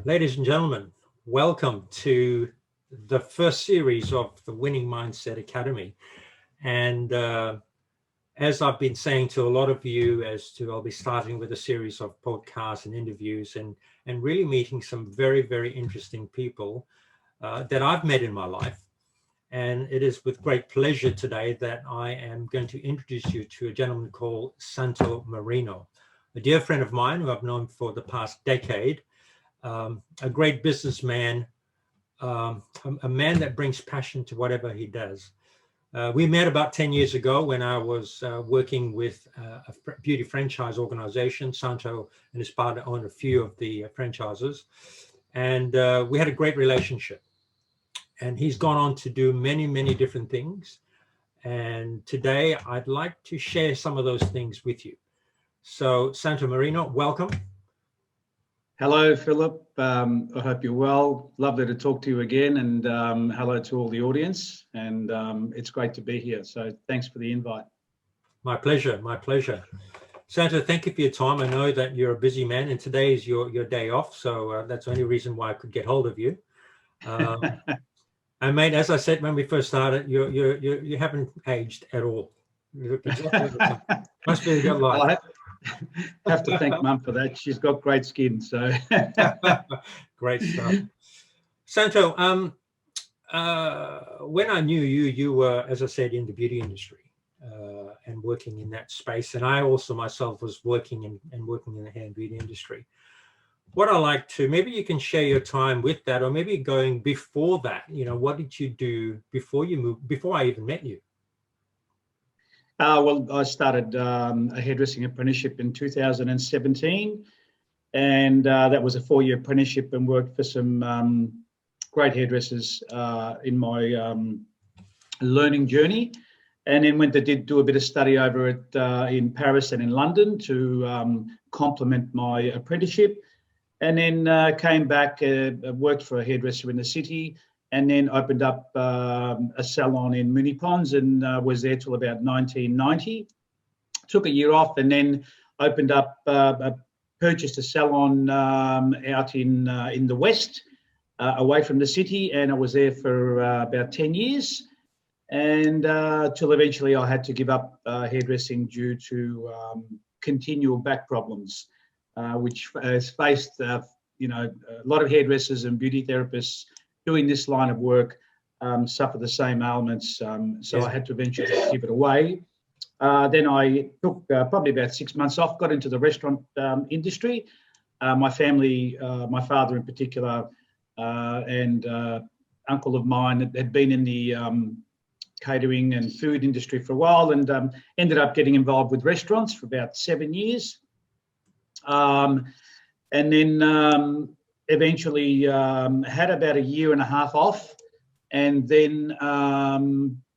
Ladies and gentlemen, welcome to the first series of the Winning Mindset Academy. And as I've been saying to a lot of you, I'll be starting with a series of podcasts and interviews and really meeting some very, very interesting people that I've met in my life. And it is with great pleasure today that I am going to introduce you to a gentleman called Santo Marino, a dear friend of mine who I've known for the past decade. A great businessman, a man that brings passion to whatever he does. We met about 10 years ago when I was working with a beauty franchise organization. Santo and his partner own a few of the franchises. And we had a great relationship. And he's gone on to do many, many different things. And today I'd like to share some of those things with you. So Santo Marino, welcome. Hello, Philip. I hope you're well. Lovely to talk to you again, and hello to all the audience. And it's great to be here. So thanks for the invite. My pleasure. My pleasure. Santo, thank you for your time. I know that you're a busy man, and today is your day off. So that's the only reason why I could get hold of you. And mate, as I said when we first started, you haven't aged at all. You look exactly the same. Must be a good life. I have to thank Mum for that. She's got great skin. So great stuff. Santo, when I knew you, you were, as I said, in the beauty industry and working in that space. And I also myself was working working in the hair and beauty industry. What I like to, maybe you can share your time with that, or maybe going before that, what did you do before you moved, before I even met you? Well, I started a hairdressing apprenticeship in 2017, and that was a 4-year apprenticeship, and worked for some great hairdressers in my learning journey, and then went to do a bit of study over in Paris and in London to complement my apprenticeship, and then came back, worked for a hairdresser in the city, and then opened up a salon in Moonee Ponds, and was there till about 1990. Took a year off, and then opened up, purchased a salon out in the west, away from the city, and I was there for about 10 years, and till eventually I had to give up hairdressing due to continual back problems, which has faced a lot of hairdressers and beauty therapists doing this line of work suffer the same ailments. So I had to eventually give it away. Then I took probably about 6 months off, got into the restaurant industry. My family, my father in particular, and uncle of mine had been in the catering and food industry for a while, and ended up getting involved with restaurants for about 7 years. And then eventually had about a year and a half off, and then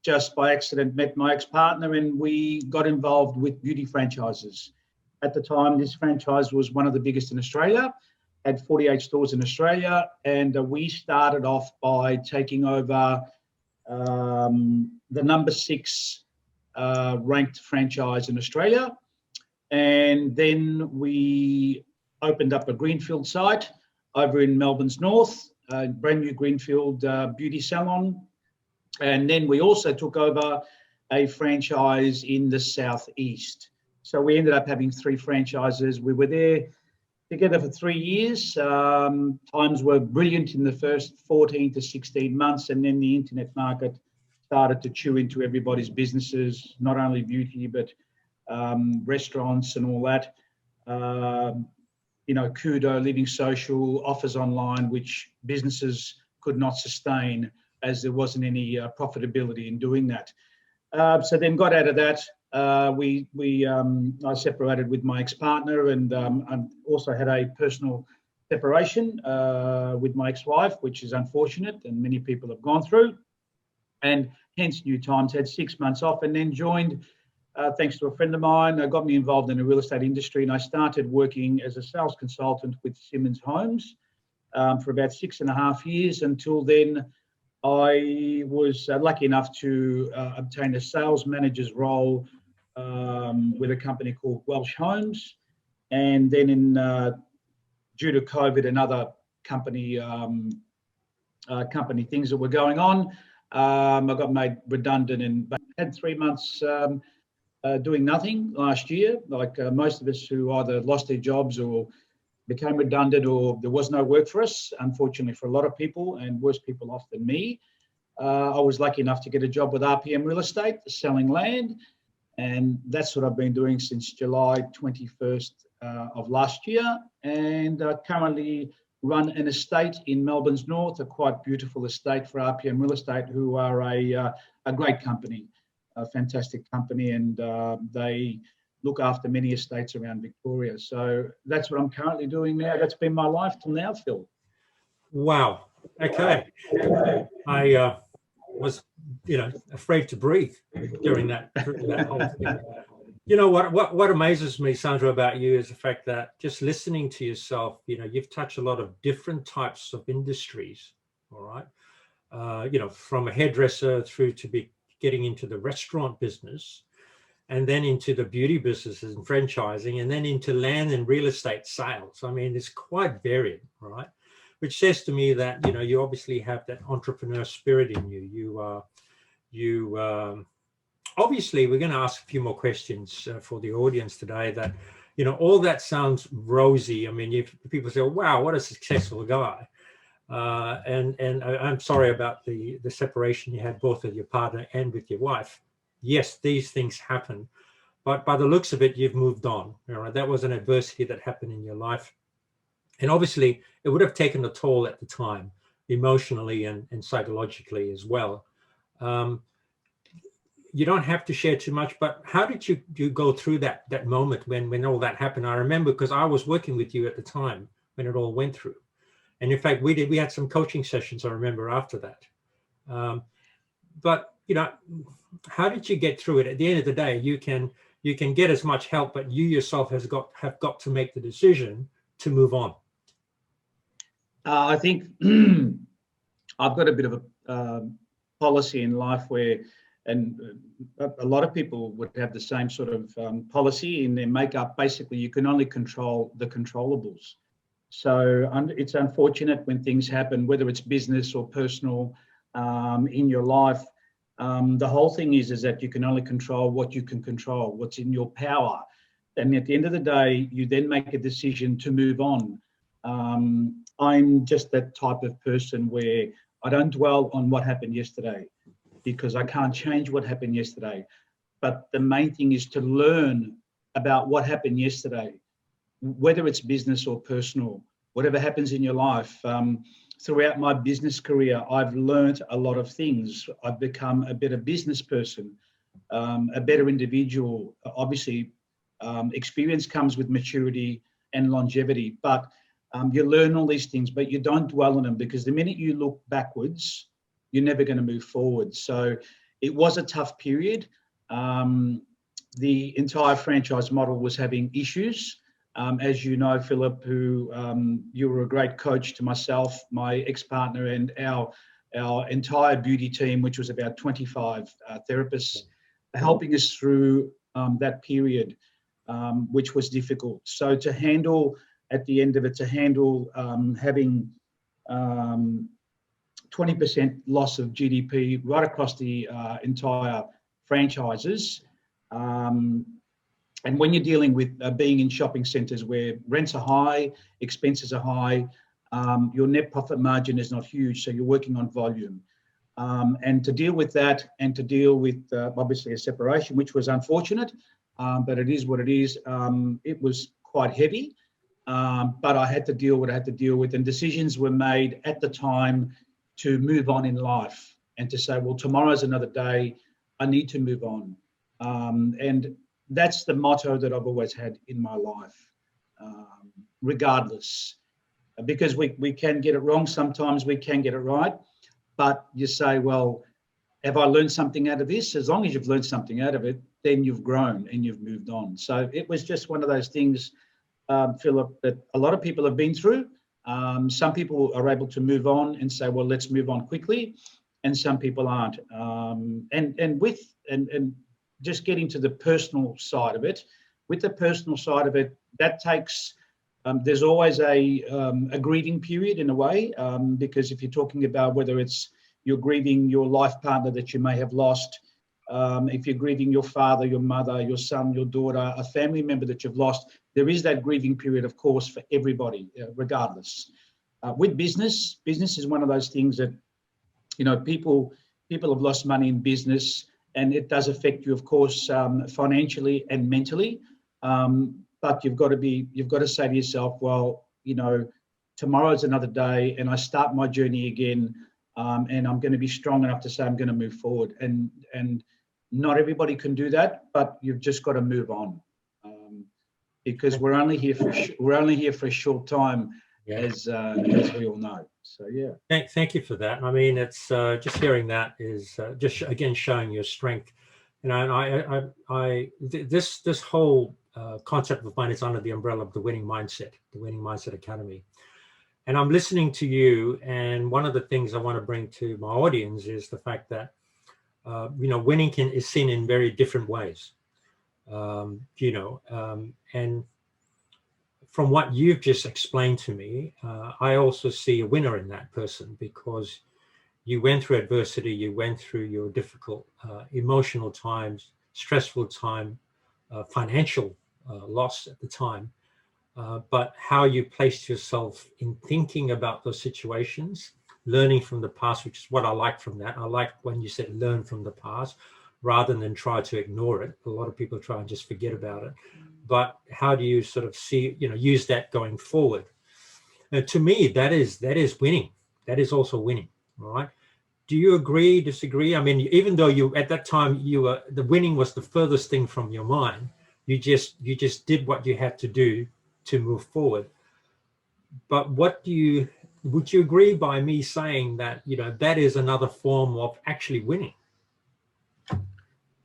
just by accident met my ex-partner, and we got involved with beauty franchises. At the time, this franchise was one of the biggest in Australia, had 48 stores in Australia, and we started off by taking over the number 6 ranked franchise in Australia, and then we opened up a greenfield site over in Melbourne's north, a brand new greenfield beauty salon. And then we also took over a franchise in the southeast. So we ended up having 3 franchises. We were there together for 3 years. Times were brilliant in the first 14 to 16 months, and then the internet market started to chew into everybody's businesses, not only beauty, but restaurants and all that. Kudo, Living Social, offers online, which businesses could not sustain as there wasn't any profitability in doing that. So then got out of that. I separated with my ex-partner, and I also had a personal separation with my ex-wife, which is unfortunate, and many people have gone through. And hence New Times, had 6 months off, and then joined, thanks to a friend of mine, got me involved in the real estate industry, and I started working as a sales consultant with Simmons Homes for about 6.5 years. Until then, I was lucky enough to obtain a sales manager's role with a company called Welsh Homes. And then due to COVID and other company company things that were going on. I got made redundant and had 3 months doing nothing last year, like most of us who either lost their jobs or became redundant, or there was no work for us, unfortunately for a lot of people, and worse people off than me. I was lucky enough to get a job with RPM Real Estate, selling land, and that's what I've been doing since July 21st of last year, and currently run an estate in Melbourne's north, a quite beautiful estate for RPM Real Estate, who are a great company, a fantastic company, and they look after many estates around Victoria. So that's what I'm currently doing now. That's been my life till now, Phil. Wow. Okay. I was, afraid to breathe during that whole thing. You know what amazes me, Sandra, about you is the fact that just listening to yourself, you've touched a lot of different types of industries. All right. From a hairdresser through to getting into the restaurant business, and then into the beauty businesses and franchising, and then into land and real estate sales. I mean, it's quite varied, right? Which says to me that, you obviously have that entrepreneur spirit in you. Obviously, we're going to ask a few more questions for the audience today that, all that sounds rosy. I mean, people say, wow, what a successful guy. And I'm sorry about the separation you had both with your partner and with your wife. Yes, these things happen, but by the looks of it, you've moved on. All right? That was an adversity that happened in your life. And obviously, it would have taken a toll at the time, emotionally and psychologically as well. You don't have to share too much, but how did you go through that moment when all that happened? I remember because I was working with you at the time when it all went through. And in fact, we had some coaching sessions, I remember, after that. But, how did you get through it? At the end of the day, you can get as much help, but you yourself have got to make the decision to move on. I think I've got a bit of a policy in life where, and a lot of people would have the same sort of policy in their makeup. Basically, you can only control the controllables. So it's unfortunate when things happen, whether it's business or personal in your life. The whole thing is that you can only control what you can control, what's in your power. And at the end of the day, you then make a decision to move on. I'm just that type of person where I don't dwell on what happened yesterday because I can't change what happened yesterday. But the main thing is to learn about what happened yesterday, whether it's business or personal, whatever happens in your life. Throughout my business career, I've learned a lot of things. I've become a better business person, a better individual. Obviously, experience comes with maturity and longevity, but you learn all these things, but you don't dwell on them because the minute you look backwards, you're never going to move forward. So it was a tough period. The entire franchise model was having issues. As you know, Philip, who you were a great coach to myself, my ex-partner, and our entire beauty team, which was about 25 therapists, helping us through that period, which was difficult. So to handle, at the end of it, having 20% loss of GDP right across the entire franchises. And when you're dealing with being in shopping centres where rents are high, expenses are high, your net profit margin is not huge, so you're working on volume. And to deal with that and to deal with obviously a separation, which was unfortunate, but it is what it is. It was quite heavy, but I had to deal with what I had to deal with, and decisions were made at the time to move on in life and to say, well, tomorrow's another day, I need to move on. And that's the motto that I've always had in my life, regardless, because we can get it wrong. Sometimes we can get it right, but you say, well, have I learned something out of this? As long as you've learned something out of it, then you've grown and you've moved on. So it was just one of those things, Philip, that a lot of people have been through. Some people are able to move on and say, well, let's move on quickly. And some people aren't. And just getting to the personal side of it, with the personal side of it, that takes There's always a grieving period in a way, because if you're talking about whether it's you're grieving your life partner that you may have lost, if you're grieving your father, your mother, your son, your daughter, a family member that you've lost, there is that grieving period, of course, for everybody, regardless. With business is one of those things that, you know, people have lost money in business, and it does affect you, of course, financially and mentally. But you've got to say to yourself, well, you know, tomorrow's another day, and I start my journey again, and I'm going to be strong enough to say I'm going to move forward. And not everybody can do that, but you've just got to move on, because we're only here for a short time, Yeah. as we all know. So yeah. Thank you for that. I mean, it's just hearing that is just again showing your strength. You know, and this whole concept of mine is under the umbrella of the Winning Mindset Academy. And I'm listening to you, and one of the things I want to bring to my audience is the fact that you know, winning is seen in very different ways. You know, and from what you've just explained to me, I also see a winner in that person, because you went through adversity, you went through your difficult emotional times, stressful time, financial loss at the time, but how you placed yourself in thinking about those situations, learning from the past, which is what I like from that. I like when you said learn from the past rather than try to ignore it. A lot of people try and just forget about it. But how do you sort of see, you know, use that going forward? To me, that is winning. That is also winning, all right? Do you agree, disagree? I mean, even though you at that time the winning was the furthest thing from your mind, you just did what you had to do to move forward. But would you agree by me saying that, you know, that is another form of actually winning?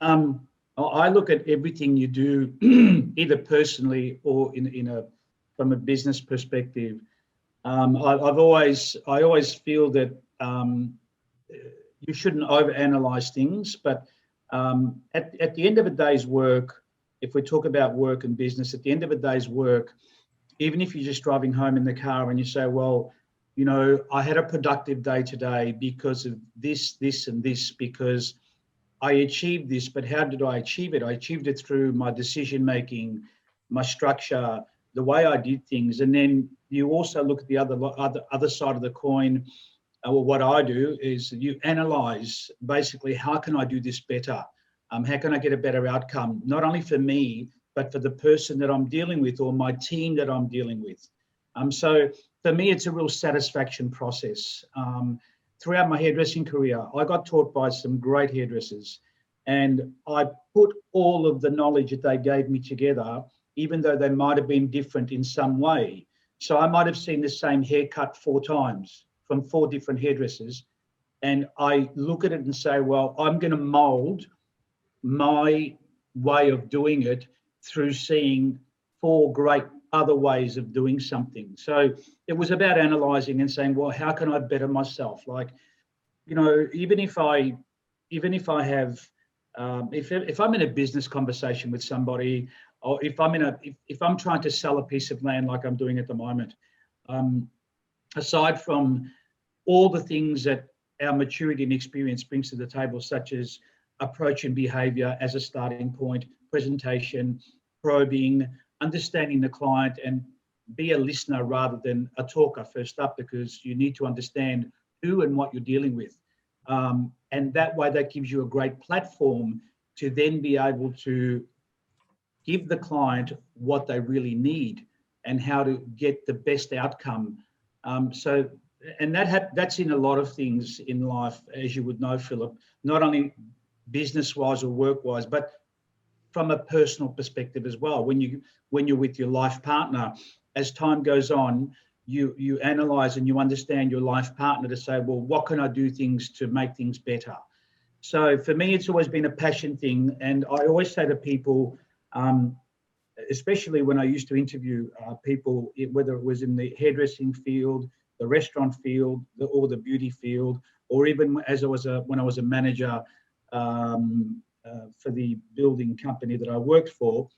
I look at everything you do, either personally or from a business perspective. I always feel that you shouldn't overanalyze things, but at the end of a day's work, if we talk about work and business, at the end of a day's work, even if you're just driving home in the car and you say, well, you know, I had a productive day today because of this, this, and this, because I achieved this, but how did I achieve it? I achieved it through my decision making, my structure, the way I did things. And then you also look at the other side of the coin. Well, what I do is you analyze basically, how can I do this better? How can I get a better outcome, not only for me, but for the person that I'm dealing with or my team that I'm dealing with. So for me, it's a real satisfaction process. Throughout my hairdressing career, I got taught by some great hairdressers, and I put all of the knowledge that they gave me together, even though they might have been different in some way. So I might have seen the same haircut 4 times from 4 different hairdressers, and I look at it and say, well, I'm going to mold my way of doing it through seeing 4 great other ways of doing something. So it was about analyzing and saying, well, how can I better myself? Like, you know, even if I have, if I'm in a business conversation with somebody, or if I'm trying to sell a piece of land like I'm doing at the moment, aside from all the things that our maturity and experience brings to the table, such as approach and behavior as a starting point, presentation, probing, understanding the client, and be a listener rather than a talker first up, because you need to understand who and what you're dealing with. And that way, that gives you a great platform to then be able to give the client what they really need and how to get the best outcome. And that's in a lot of things in life, as you would know, Philip, not only business-wise or work-wise, but from a personal perspective as well. When you're with your life partner, as time goes on, you analyze and you understand your life partner to say, well, what can I do things to make things better? So for me, it's always been a passion thing. And I always say to people, especially when I used to interview people, whether it was in the hairdressing field, the restaurant field, or the beauty field, or even when I was a manager for the building company that I worked for,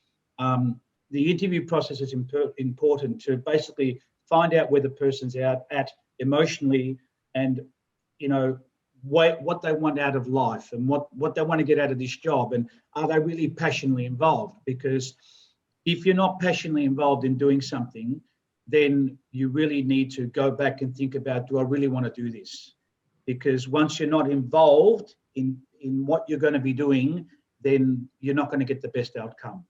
the interview process is important to basically find out where the person's at emotionally, and what they want out of life, and what they want to get out of this job, and are they really passionately involved? Because if you're not passionately involved in doing something, then you really need to go back and think about, do I really want to do this? Because once you're not involved in what you're going to be doing, then you're not going to get the best outcome.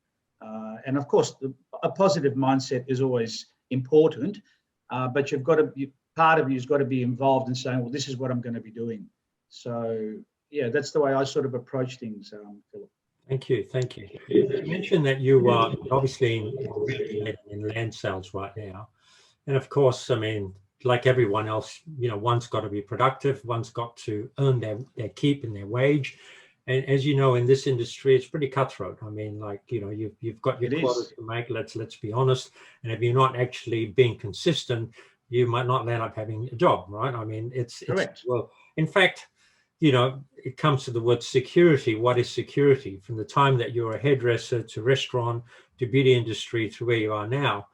And of course, a positive mindset is always important, but part of you's got to be involved in saying, well, this is what I'm going to be doing. So yeah, that's the way I sort of approach things, Philip. Thank you. You mentioned that you are obviously in land sales right now. And of course, I mean, like everyone else, one's got to be productive, one's got to earn their keep and their wage. And as you know, in this industry, it's pretty cutthroat. I mean, like, you've got your quotas to make, let's be honest. And if you're not actually being consistent, you might not end up having a job, right? I mean, it's correct. Well, in fact, it comes to the word security. What is security? From the time that you're a hairdresser to restaurant to beauty industry to where you are now,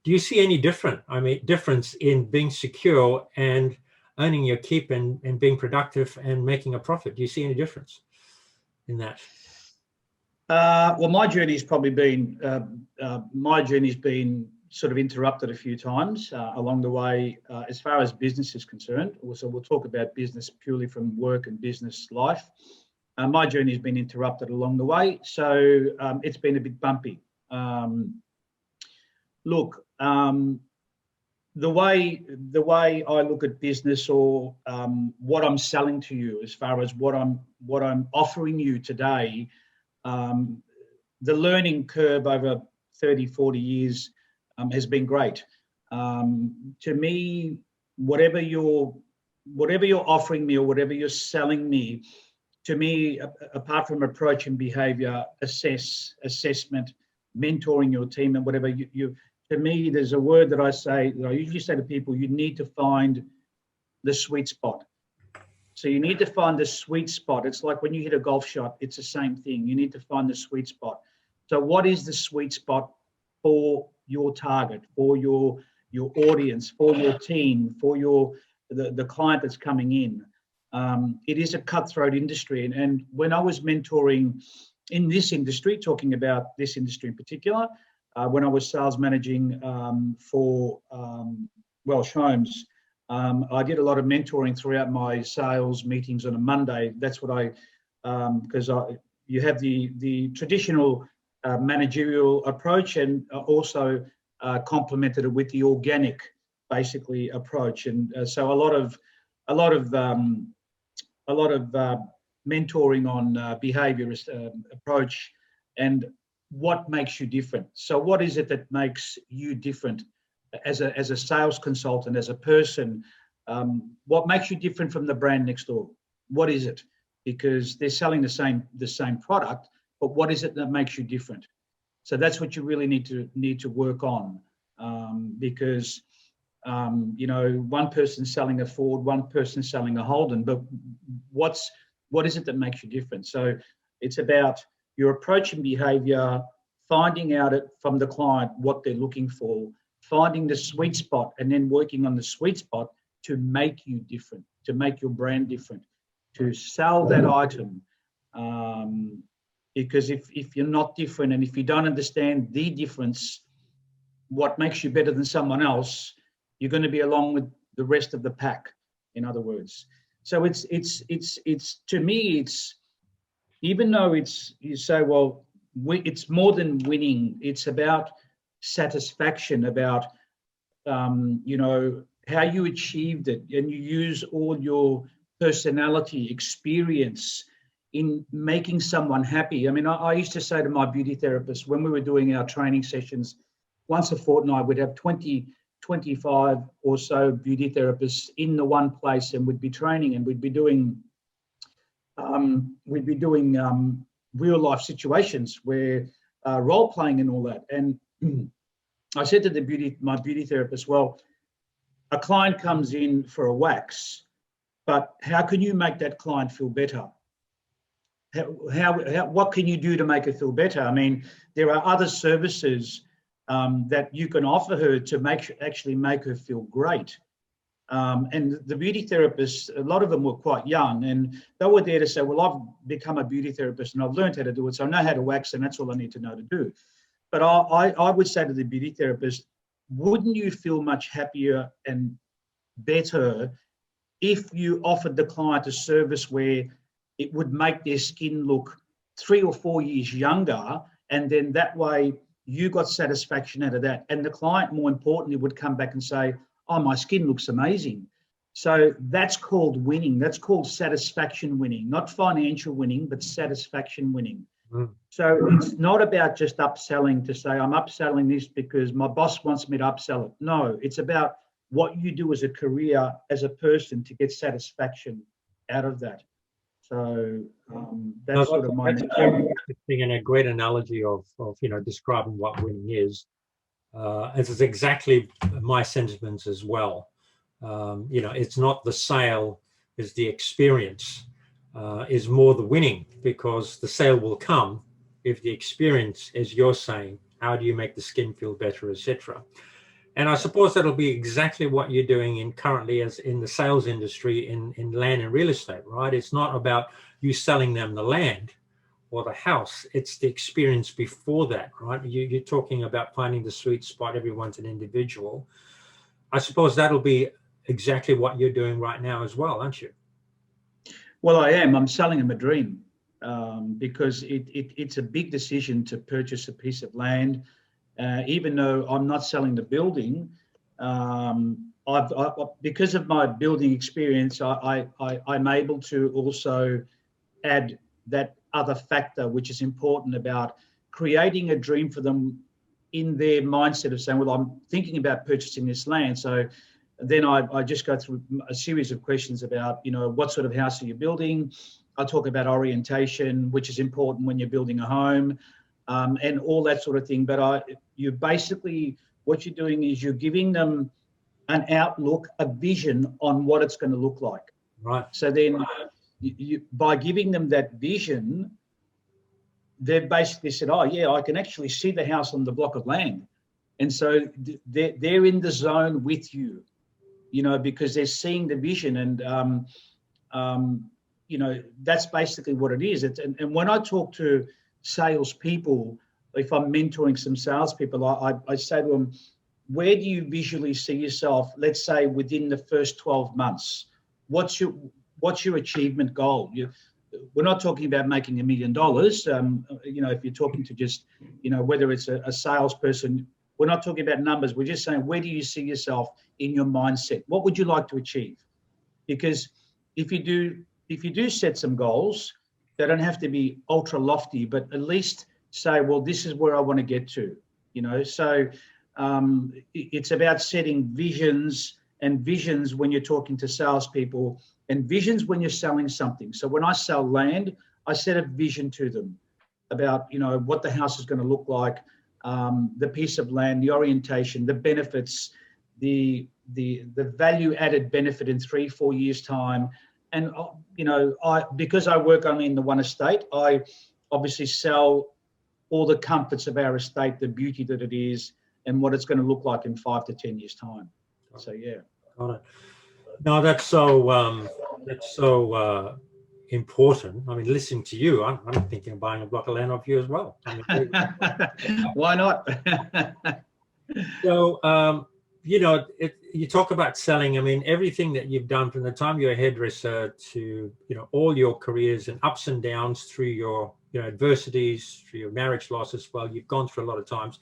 do you see any difference in being secure and earning your keep and being productive and making a profit? Do you see any difference in that? Well, my journey's probably been sort of interrupted a few times along the way, as far as business is concerned. So we'll talk about business purely from work and business life. My journey has been interrupted along the way, so it's been a bit bumpy. Look, the way I look at business, or what I'm selling to you, as far as what I'm offering you today, the learning curve over 30, 40 years has been great. To me, whatever you're offering me or whatever you're selling me, to me, apart from approach and behavior, assessment, mentoring your team and whatever, to me, there's a word that I usually say to people: you need to find the sweet spot. So you need to find the sweet spot. It's like when you hit a golf shot, it's the same thing. You need to find the sweet spot. So what is the sweet spot for your target, for your audience, for your team, for the client that's coming in? It is a cutthroat industry. And when I was mentoring in this industry, talking about this industry in particular, when I was sales managing for Welsh Homes, I did a lot of mentoring throughout my sales meetings on a Monday. That's what because you have the traditional managerial approach, and also complemented it with the organic, basically, approach. And so a lot of mentoring on behavior approach and what makes you different. So what is it that makes you different as a sales consultant, as a person? What makes you different from the brand next door? What is it? Because they're selling the same product, but what is it that makes you different? So that's what you really need to work on, because one person's selling a Ford, one person's selling a Holden, but what is it that makes you different? So it's about your approach and behavior, finding out from the client what they're looking for, finding the sweet spot, and then working on the sweet spot to make you different, to make your brand different, to sell that item. Because if you're not different, and if you don't understand the difference, what makes you better than someone else, you're going to be along with the rest of the pack, in other words. So it's to me, it's, even though you say, well, it's more than winning. It's about satisfaction, about how you achieved it, and you use all your personality, experience in making someone happy. I mean, I used to say to my beauty therapist, when we were doing our training sessions, once a fortnight, we'd have 25 or so beauty therapists in the one place, and we'd be training, and we'd be doing real life situations where role playing and all that. And I said to my beauty therapist, well, a client comes in for a wax, but how can you make that client feel better? What can you do to make it feel better? I mean, there are other services that you can offer her to actually make her feel great. And the beauty therapists, a lot of them were quite young, and they were there to say, well, I've become a beauty therapist and I've learned how to do it, so I know how to wax, and that's all I need to know to do. But I would say to the beauty therapist, wouldn't you feel much happier and better if you offered the client a service where it would make their skin look 3 or 4 years younger, and then that way you got satisfaction out of that, and the client, more importantly, would come back and say, oh, my skin looks amazing. So that's called winning. That's called satisfaction winning, not financial winning, but satisfaction winning. So it's not about just upselling to say, I'm upselling this because my boss wants me to upsell it. No, it's about what you do as a career, as a person, to get satisfaction out of that. So that's sort of my interesting and a great analogy of describing what winning is. It's exactly my sentiments as well. It's not the sale, it's the experience is more the winning, because the sale will come if the experience, as you're saying, how do you make the skin feel better, etc. And I suppose that'll be exactly what you're doing currently as in the sales industry in land and real estate, right? It's not about you selling them the land or the house, it's the experience before that, right? You're talking about finding the sweet spot. Everyone's an individual. I suppose that'll be exactly what you're doing right now as well, aren't you? Well, I am. I'm selling them a dream, because it's a big decision to purchase a piece of land. Even though I'm not selling the building, because of my building experience, I'm able to also add that other factor, which is important about creating a dream for them in their mindset of saying, well, I'm thinking about purchasing this land. So then I just go through a series of questions about, what sort of house are you building? I talk about orientation, which is important when you're building a home, and all that sort of thing. But you basically, what you're doing is you're giving them an outlook, a vision on what it's going to look like. Right. So then by giving them that vision, they've basically said, oh, yeah, I can actually see the house on the block of land. And so they're in the zone with you, because they're seeing the vision. And, that's basically what it is. And when I talk to salespeople, if I'm mentoring some salespeople, I say to them, where do you visually see yourself, let's say, within the first 12 months? What's your achievement goal? We're not talking about making $1 million. If you're talking to just, whether it's a salesperson, we're not talking about numbers. We're just saying, where do you see yourself in your mindset? What would you like to achieve? Because if you do set some goals, they don't have to be ultra lofty, but at least say, well, this is where I want to get to. So it's about setting visions, and visions when you're talking to salespeople, and visions when you're selling something. So when I sell land, I set a vision to them about, what the house is going to look like, the piece of land, the orientation, the benefits, the value added benefit in 3-4 years time. And, because I work only in the one estate, I obviously sell all the comforts of our estate, the beauty that it is, and what it's going to look like in 5 to 10 years time. So, yeah. Got it. No, that's so important. I mean, listening to you, I'm thinking of buying a block of land off you as well. Why not? So, you talk about selling. I mean, everything that you've done from the time you're a hairdresser to, all your careers and ups and downs through your, adversities, through your marriage loss as well. You've gone through a lot of times.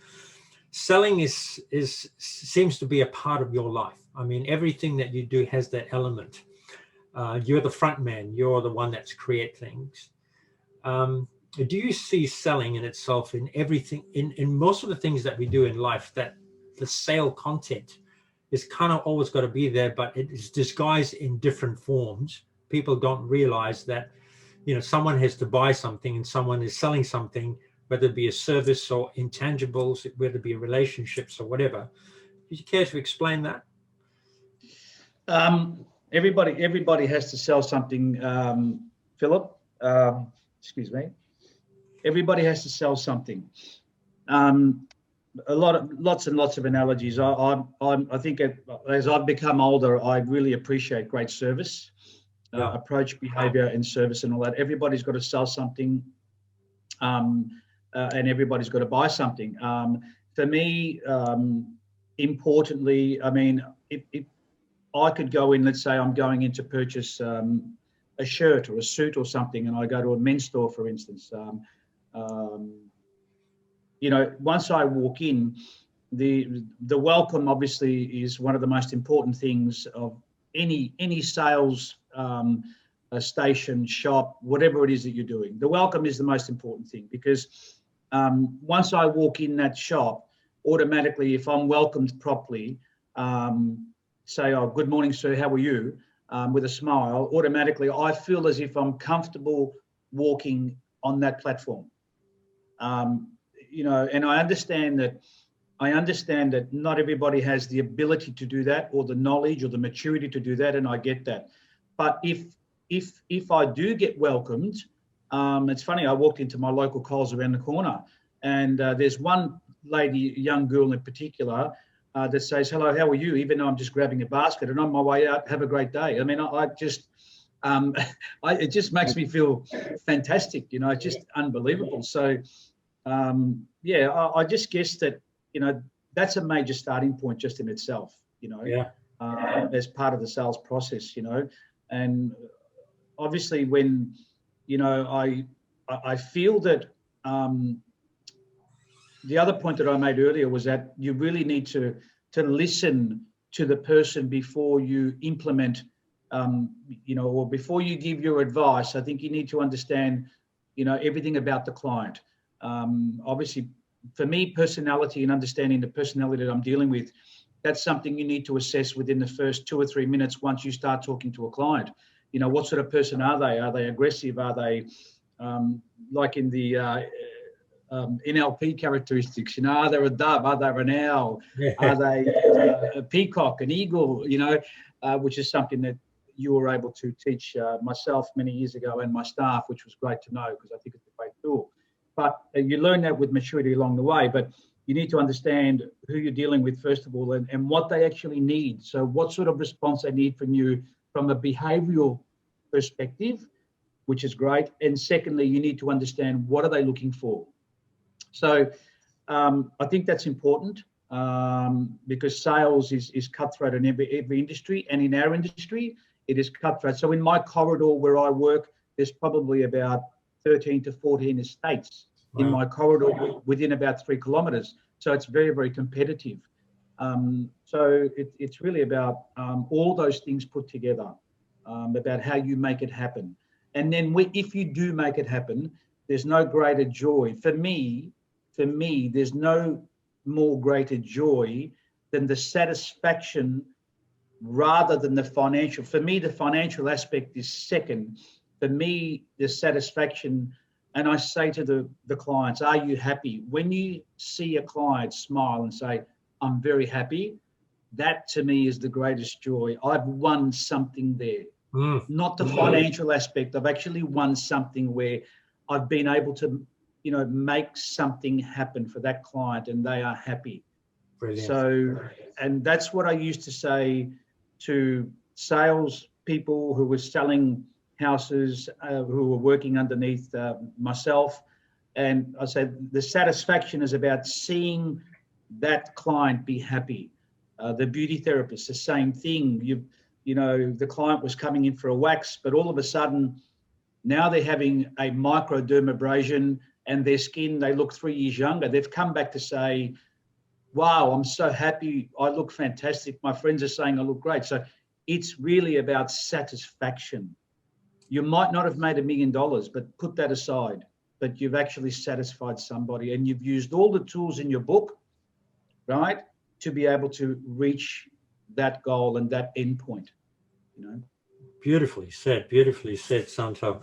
Selling seems to be a part of your life. I mean, everything that you do has that element. You're the front man. You're the one that's create things. Do you see selling in itself in everything, in most of the things that we do in life, that the sale content is kind of always got to be there, but it is disguised in different forms. People don't realize that, someone has to buy something and someone is selling something, whether it be a service or intangibles, whether it be relationships or whatever. Do you care to explain that? Everybody has to sell something, Philip. Excuse me. Everybody has to sell something. lots and lots of analogies. I think as I've become older, I really appreciate great service, approach, behaviour, and service, and all that. Everybody's got to sell something, and everybody's got to buy something. For me, importantly, I mean, if I could go in, let's say I'm going in to purchase a shirt or a suit or something, and I go to a men's store, for instance. Once I walk in, the welcome obviously is one of the most important things of any sales station, shop, whatever it is that you're doing. The welcome is the most important thing, because once I walk in that shop, automatically, if I'm welcomed properly, say, "Oh, good morning, sir, how are you?" With a smile, automatically I feel as if I'm comfortable walking on that platform. And I understand that not everybody has the ability to do that, or the knowledge or the maturity to do that, and I get that. But if I do get welcomed, it's funny, I walked into my local Coles around the corner, and there's one lady, a young girl in particular, that says, "Hello, how are you?" Even though I'm just grabbing a basket and on my way out, "Have a great day." I mean, it just makes me feel fantastic, it's just unbelievable. So, I just guess that, that's a major starting point just in itself, as part of the sales process, and obviously when, I feel that, the other point that I made earlier was that you really need to listen to the person before you implement, or before you give your advice. I think you need to understand, everything about the client. Obviously, for me, personality and understanding the personality that I'm dealing with, that's something you need to assess within the first 2 or 3 minutes once you start talking to a client. What sort of person are they? Are they aggressive? Are they like in the NLP characteristics? Are they a dove? Are they an owl? Yeah. Are they a peacock, an eagle? Which is something that you were able to teach myself many years ago and my staff, which was great to know, because I think it's a great tool. But you learn that with maturity along the way. But you need to understand who you're dealing with, first of all, and what they actually need. So what sort of response they need from you from a behavioral perspective, which is great. And secondly, you need to understand, what are they looking for? So I think that's important, because sales is cutthroat in every industry, and in our industry, it is cutthroat. So in my corridor where I work, there's probably about 13 to 14 estates in my corridor within about 3 kilometers. So it's very, very competitive. So it's really about all those things put together, about how you make it happen. And then if you do make it happen, there's no greater joy. For me, there's no more greater joy than the satisfaction rather than the financial. For me, the financial aspect is second. For me, the satisfaction, and I say to the clients, "Are you happy?" When you see a client smile and say, "I'm very happy," that to me is the greatest joy. I've won something there. Not the financial aspect. I've actually won something where I've been able to, make something happen for that client, and they are happy. Brilliant. So, and that's what I used to say to sales people who were selling houses, who were working underneath myself. And I said, the satisfaction is about seeing that client be happy. The beauty therapist, the same thing. The client was coming in for a wax, but all of a sudden, now they're having a microdermabrasion, and their skin, they look 3 years younger. They've come back to say, "Wow, I'm so happy. I look fantastic. My friends are saying I look great." So it's really about satisfaction. You might not have made $1 million, but put that aside. But you've actually satisfied somebody, and you've used all the tools in your book, right, to be able to reach that goal and that end point. Beautifully said, Santo.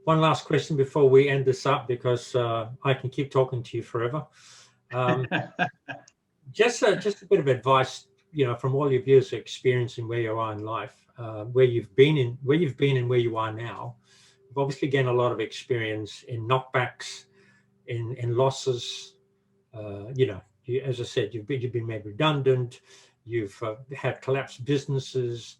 One last question before we end this up, because I can keep talking to you forever. Just a bit of advice, from all your years of experience and where you are in life, where you've been and where you are now. You've obviously gained a lot of experience in knockbacks, in losses, As I said, you've been made redundant, you've had collapsed businesses,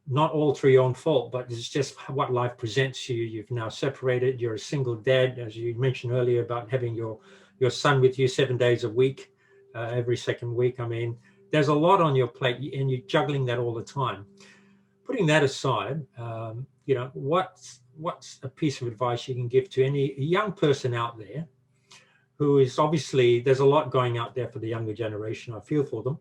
not all through your own fault, but it's just what life presents you. You've now separated, you're a single dad, as you mentioned earlier about having your son with you 7 days a week, every second week. I mean, there's a lot on your plate and you're juggling that all the time. Putting that aside, what's a piece of advice you can give to any young person out there who is obviously, there's a lot going out there for the younger generation, I feel for them,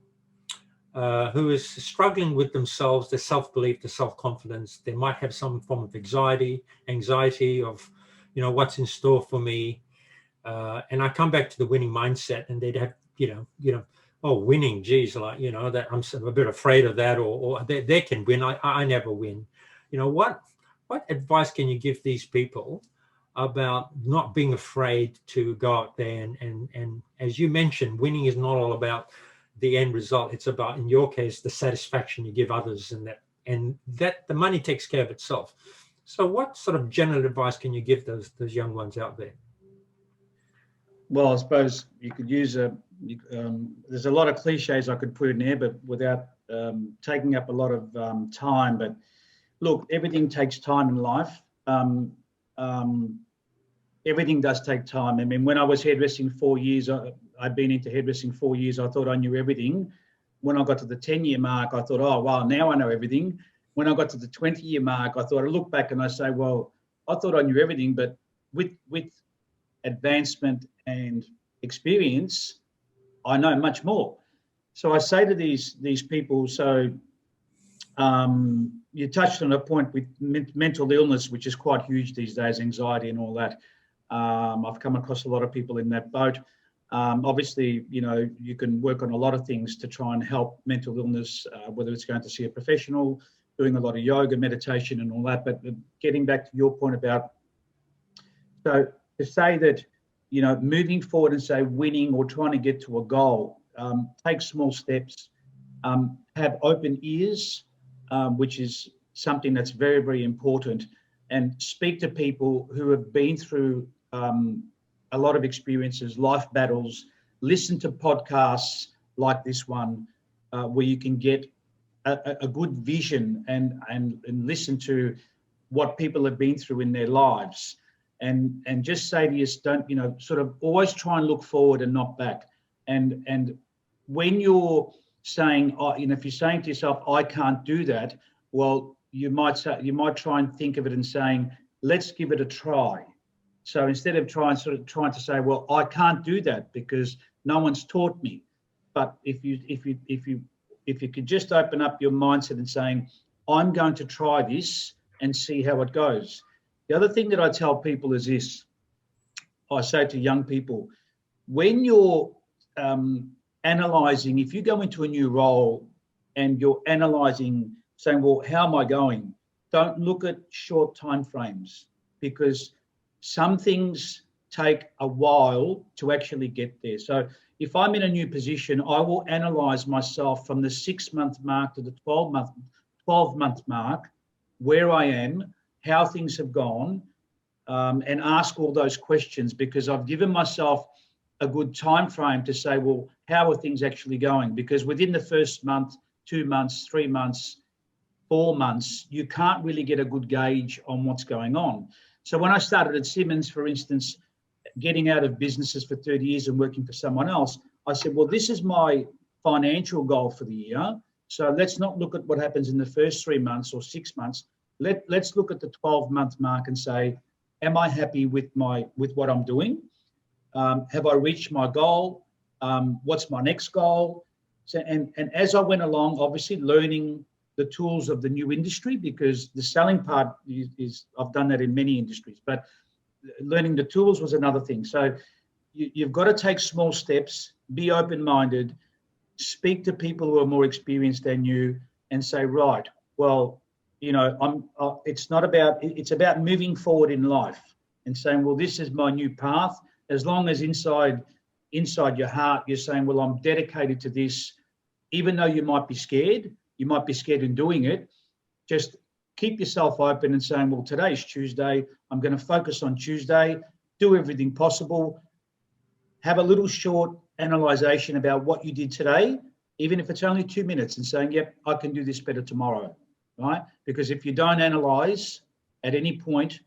who is struggling with themselves, their self-belief, their self-confidence. They might have some form of anxiety of, what's in store for me. And I come back to the winning mindset, and they'd have, oh, winning, geez, like, that I'm a bit afraid of that, or they can win. I never win. What advice can you give these people about not being afraid to go out there and as you mentioned, winning is not all about the end result. It's about, in your case, the satisfaction you give others, and that the money takes care of itself. So what sort of general advice can you give those young ones out there? Well, I suppose you could use there's a lot of cliches I could put in there, but without taking up a lot of time. But look, everything takes time in life. Everything does take time. I mean, when I was hairdressing 4 years, I'd been into hairdressing 4 years. I thought I knew everything. When I got to the 10-year mark, I thought, oh, wow, now I know everything. When I got to the 20-year mark, I thought, I look back and I say, well, I thought I knew everything, but with advancement and experience, I know much more. So I say to these people, so you touched on a point with mental illness, which is quite huge these days, anxiety and all that. I've come across a lot of people in that boat. Obviously, you can work on a lot of things to try and help mental illness, whether it's going to see a professional, doing a lot of yoga, meditation and all that. But getting back to your point about, so to say that, moving forward and say winning or trying to get to a goal, take small steps, have open ears, which is something that's very, very important, and speak to people who have been through a lot of experiences, life battles. Listen to podcasts like this one, where you can get a good vision and listen to what people have been through in their lives, and just say to yourself, don't, sort of always try and look forward and not back. And when you're saying, if you're saying to yourself, I can't do that, well, you might try and think of it and saying, let's give it a try. So instead of trying to say, well, I can't do that because no one's taught me. But if you could just open up your mindset and saying, I'm going to try this and see how it goes. The other thing that I tell people is this. I say to young people, when you're analysing, if you go into a new role and you're analysing, saying, well, how am I going? Don't look at short time frames, because some things take a while to actually get there. So if I'm in a new position, I will analyse myself from the 6-month mark to the 12-month mark, where I am, how things have gone, and ask all those questions, because I've given myself a good time frame to say, well, how are things actually going? Because within the first month, 2 months, 3 months, 4 months, you can't really get a good gauge on what's going on. So when I started at Simmons, for instance, getting out of businesses for 30 years and working for someone else, I said, well, this is my financial goal for the year. So let's not look at what happens in the first 3 months or 6 months. Let's look at the 12-month mark and say, am I happy with what I'm doing? Have I reached my goal? What's my next goal? So, and as I went along, obviously learning the tools of the new industry, because the selling part is I've done that in many industries, but learning the tools was another thing. So you've got to take small steps, be open-minded, speak to people who are more experienced than you, and say, right, well, it's about moving forward in life and saying, well, this is my new path. As long as inside your heart, you're saying, well, I'm dedicated to this, even though you might be scared in doing it, just keep yourself open and saying, well, today's Tuesday. I'm going to focus on Tuesday, do everything possible, have a little short analysation about what you did today, even if it's only 2 minutes, and saying, yep, I can do this better tomorrow, right? Because if you don't analyse at any point,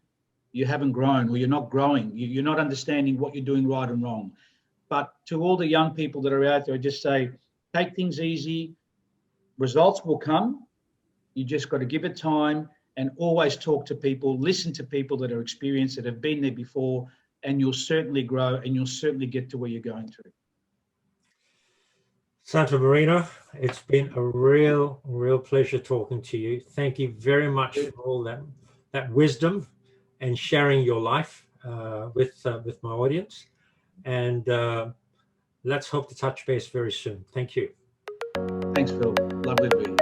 you haven't grown, or you're not growing. You're not understanding what you're doing right and wrong. But to all the young people that are out there, I just say, take things easy. Results will come. You just got to give it time, and always talk to people, listen to people that are experienced, that have been there before, and you'll certainly grow, and you'll certainly get to where you're going to. Santo Marino, it's been a real pleasure talking to you. Thank you very much for all that wisdom and sharing your life with my audience. And let's hope to touch base very soon. Thank you. Thanks, Phil. Lovely to be here.